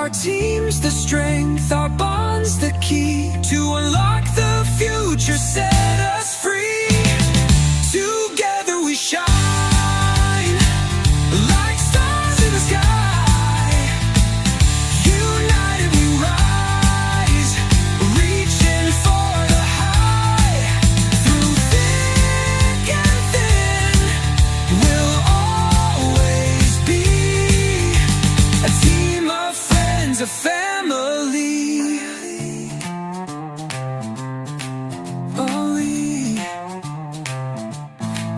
Our team's the strength, our bond's the key to unlock the future, set us free. Together we shine like stars in the sky. United we rise, reaching for the high. Through thick and thin, we'll always be a team of friends, a family. Oh,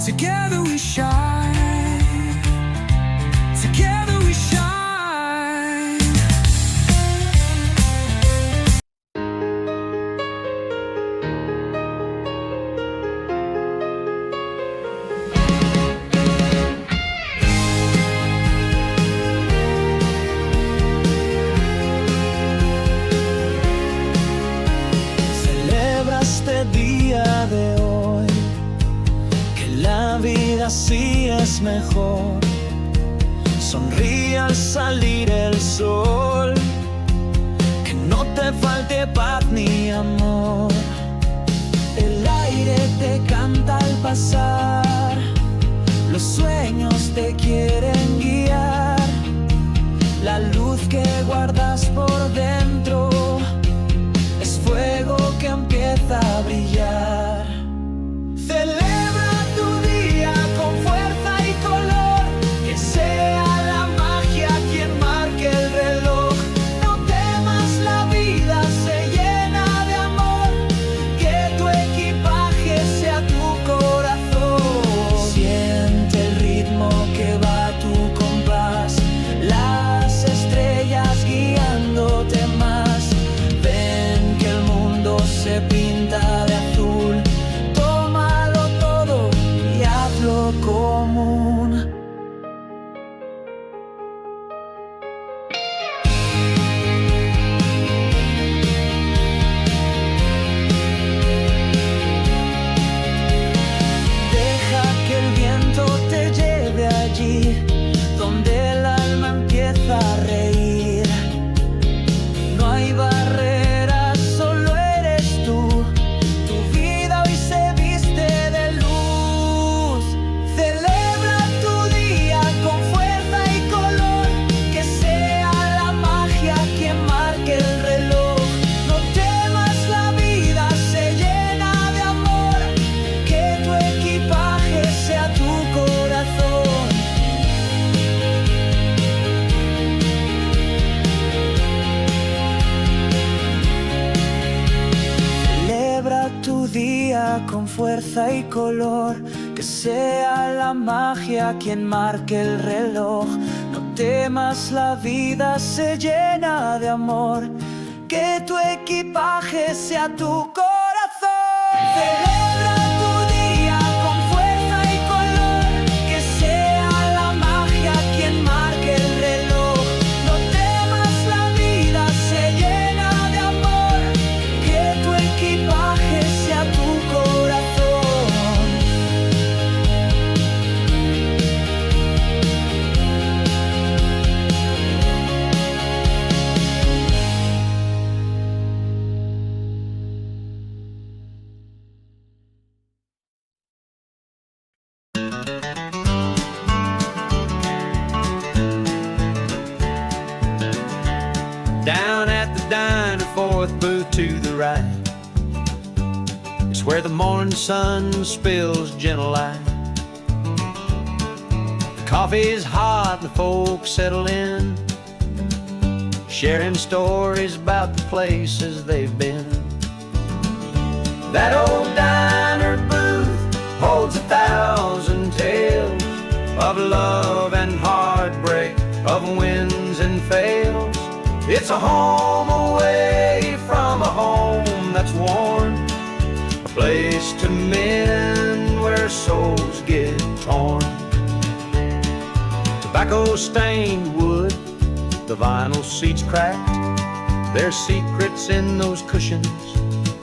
together we shine. Together we shine. Celebra este día de hoy, que la vida así es mejor. Sonríe al salir el sol, que no te falte paz ni amor. El aire te canta al pasar, los sueños te quieren guiar. La luz que guardas por dentro es fuego que empieza a brillar. Celebra tu día con fuerza y color, que sea la magia quien marque el reloj. No temas, la vida se llena de amor, que tu equipaje sea tu corazón. Siente el ritmo que va a tu compás, las estrellas guiándote más. Ven que el mundo se pinta de azul, tómalo todo y hazlo común. Deja que el viento te lleve allí donde el alma empieza a reír. No hay barreras, solo eres tú. Tu vida hoy se viste de luz. Celebra tu día con fuerza y color, que sea la magia quien marque el reloj. No temas, la vida se llena de amor, que tu equipaje sea tu corazón. Celebra tu día con fuerza y color, que sea la magia quien marque el reloj. No temas, la vida se llena de amor, que tu equipaje sea tu corazón. Celebra tu día con fuerza y color, que sea la magia quien marque el reloj. No temas, la vida se llena de amor, que tu equipaje sea tu corazón. Down at the diner, fourth booth to the right, it's where the morning sun spills gentle light. The coffee's hot and the folks settle in, sharing stories about the places they've been. That old diner booth holds 1,000 tales of love and heartbreak, of wins and fails. It's a home away from a home that's worn, a place to mend where souls get torn. Tobacco-stained wood, the vinyl seats cracked, there's secrets in those cushions,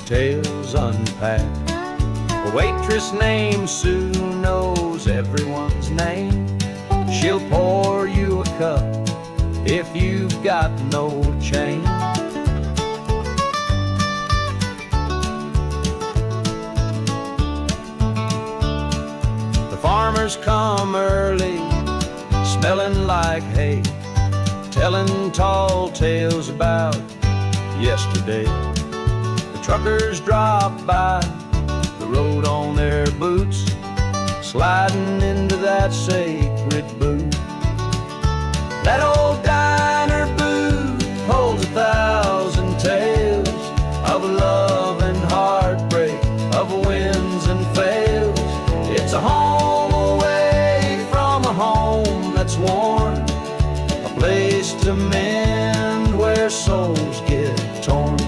tales unpacked. A waitress named Sue knows everyone's name. She'll pour you a cup if you've got no change. The farmers come early, smelling like hay, telling tall tales about yesterday. The truckers drop by the road on their boots, sliding into that sacred booth. That old diner booth holds 1,000 tales of love and heartbreak, of wins and fails. It's a home away from a home that's worn, a place to mend where souls get torn.